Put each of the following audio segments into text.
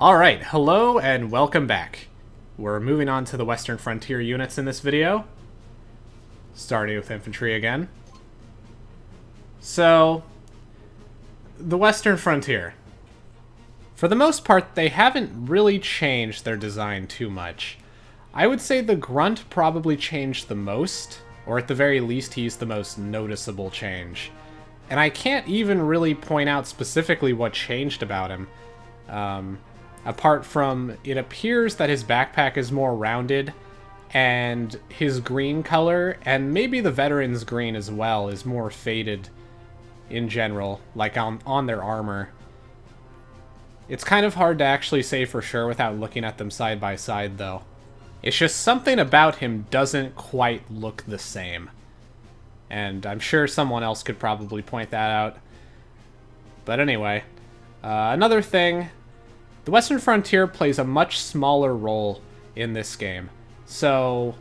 Alright, hello and welcome back. We're moving on to the Western Frontier units in this video. Starting with infantry again. So, the Western Frontier. For the most part, they haven't really changed their design too much. I would say the Grunt probably changed the most, or at the very least he's the most noticeable change. And I can't even really point out specifically what changed about him. Apart from, it appears that his backpack is more rounded, and his green color, and maybe the veteran's green as well, is more faded in general, like on their armor. It's kind of hard to actually say for sure without looking at them side by side, though. It's just something about him doesn't quite look the same. And I'm sure someone else could probably point that out. But anyway, another thing, the Western Frontier plays a much smaller role in this game. So,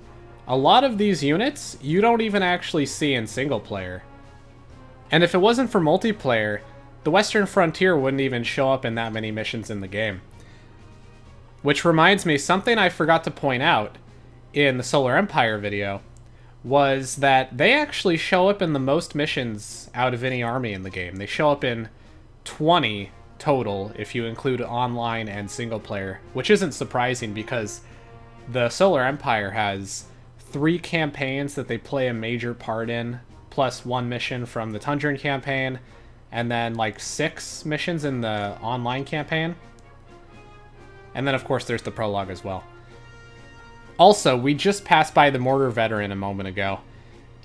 a lot of these units, you don't even actually see in single player. And if it wasn't for multiplayer, the Western Frontier wouldn't even show up in that many missions in the game. Which reminds me, something I forgot to point out in the Solar Empire video was that they actually show up in the most missions out of any army in the game. They show up in 20 total if you include online and single player, which isn't surprising because the Solar Empire has 3 campaigns that they play a major part in, plus 1 mission from the Tundran campaign, and then like 6 missions in the online campaign. And then of course there's the prologue as well. Also, we just passed by the Mortar Veteran a moment ago.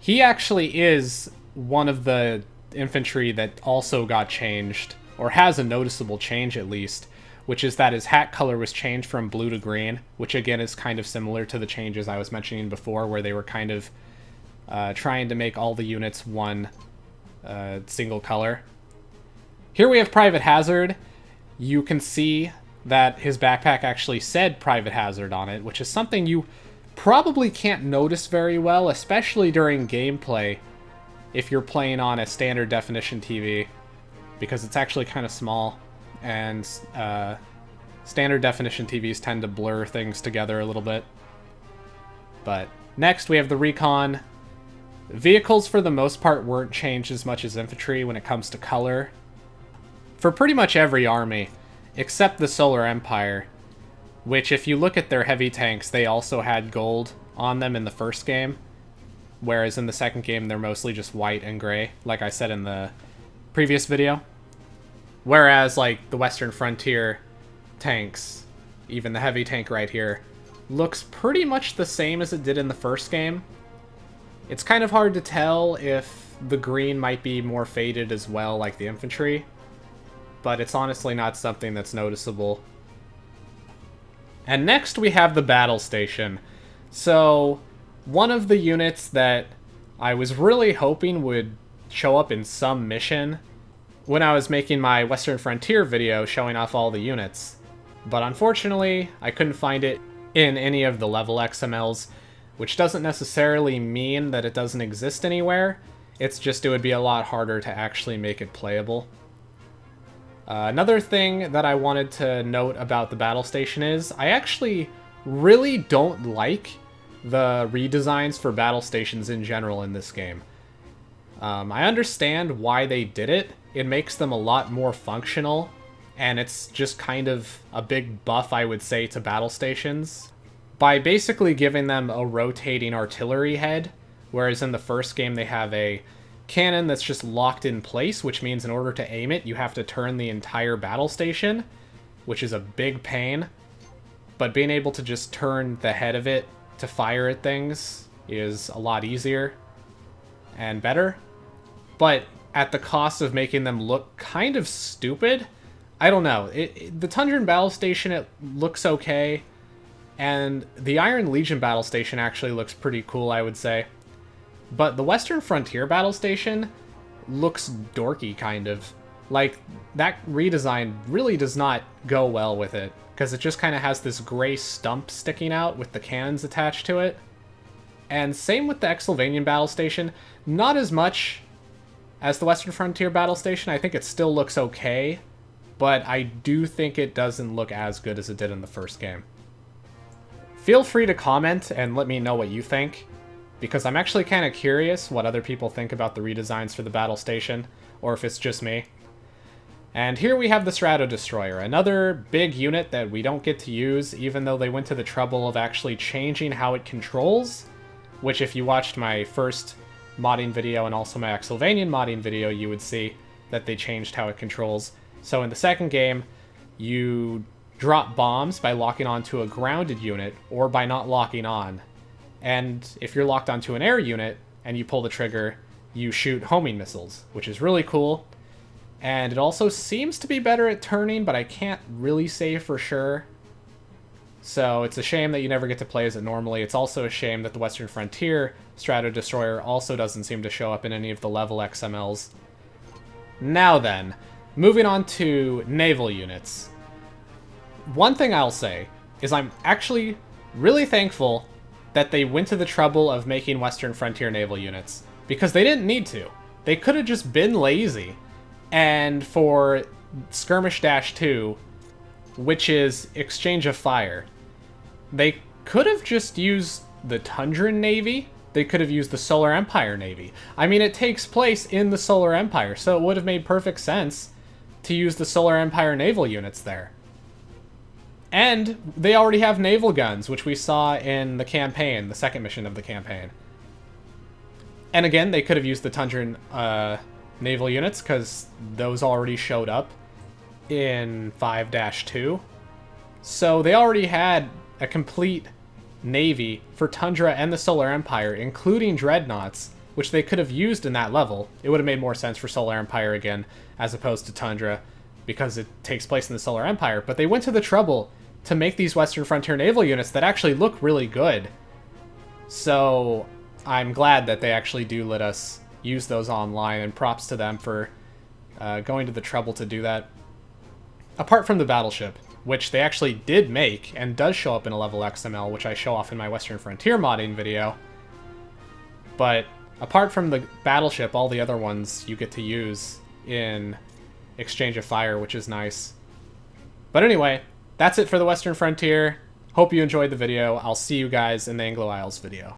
He actually is one of the infantry that also got changed, or has a noticeable change at least, which is that his hat color was changed from blue to green, which again is kind of similar to the changes I was mentioning before, where they were kind of trying to make all the units one single color. Here we have Private Hazard. You can see that his backpack actually said Private Hazard on it, which is something you probably can't notice very well, especially during gameplay if you're playing on a standard definition TV, because it's actually kind of small, and standard definition TVs tend to blur things together a little bit. But next we have the RECON. Vehicles for the most part weren't changed as much as infantry when it comes to color. For pretty much every army, except the Solar Empire, which if you look at their heavy tanks, they also had gold on them in the first game, whereas in the second game they're mostly just white and gray, like I said in the previous video. Whereas, like, the Western Frontier tanks, even the heavy tank right here, looks pretty much the same as it did in the first game. It's kind of hard to tell if the green might be more faded as well, like the infantry, but it's honestly not something that's noticeable. And next we have the battle station. So, one of the units that I was really hoping would show up in some mission when I was making my Western Frontier video showing off all the units. But unfortunately, I couldn't find it in any of the level XMLs, which doesn't necessarily mean that it doesn't exist anywhere. It's just it would be a lot harder to actually make it playable. Another thing that I wanted to note about the battle station is I actually really don't like the redesigns for battle stations in general in this game. I understand why they did it. It makes them a lot more functional, and it's just kind of a big buff, I would say, to battle stations, by basically giving them a rotating artillery head, whereas in the first game they have a cannon that's just locked in place, which means in order to aim it, you have to turn the entire battle station, which is a big pain. But being able to just turn the head of it to fire at things is a lot easier and better. But at the cost of making them look kind of stupid. I don't know. The Tundran Battle Station, it looks okay. And the Iron Legion Battle Station actually looks pretty cool, I would say. But the Western Frontier Battle Station looks dorky, kind of. Like, that redesign really does not go well with it, because it just kind of has this gray stump sticking out with the cannons attached to it. And same with the Exylvanian Battle Station. Not as much as the Western Frontier Battle Station. I think it still looks okay, but I do think it doesn't look as good as it did in the first game. Feel free to comment and let me know what you think, because I'm actually kind of curious what other people think about the redesigns for the battle station, or if it's just me. And here we have the STRATO Destroyer, another big unit that we don't get to use, even though they went to the trouble of actually changing how it controls, which if you watched my first modding video and also my Axelvanian modding video, you would see that they changed how it controls. So in the second game, you drop bombs by locking onto a grounded unit or by not locking on. And if you're locked onto an air unit and you pull the trigger, you shoot homing missiles, which is really cool. And it also seems to be better at turning, but I can't really say for sure. So it's a shame that you never get to play as it normally. It's also a shame that the Western Frontier STRATO Destroyer also doesn't seem to show up in any of the level XMLs. Now then, moving on to naval units. One thing I'll say is I'm actually really thankful that they went to the trouble of making Western Frontier naval units, because they didn't need to. They could have just been lazy. And for Skirmish-2, which is Exchange of Fire, they could have just used the Tundran Navy. They could have used the Solar Empire Navy. I mean, it takes place in the Solar Empire, so it would have made perfect sense to use the Solar Empire naval units there. And they already have naval guns, which we saw in the campaign, the second mission of the campaign. And again, they could have used the Tundran naval units, because those already showed up in 5-2. So they already had a complete navy for Tundra and the Solar Empire, including dreadnoughts, which they could have used in that level. It would have made more sense for Solar Empire again, as opposed to Tundra, because it takes place in the Solar Empire. But they went to the trouble to make these Western Frontier naval units that actually look really good. So I'm glad that they actually do let us use those online, and props to them for going to the trouble to do that. Apart from the battleship, which they actually did make and does show up in a level XML, which I show off in my Western Frontier modding video. But apart from the battleship, all the other ones you get to use in Exchange of Fire, which is nice. But anyway, that's it for the Western Frontier. Hope you enjoyed the video. I'll see you guys in the Anglo Isles video.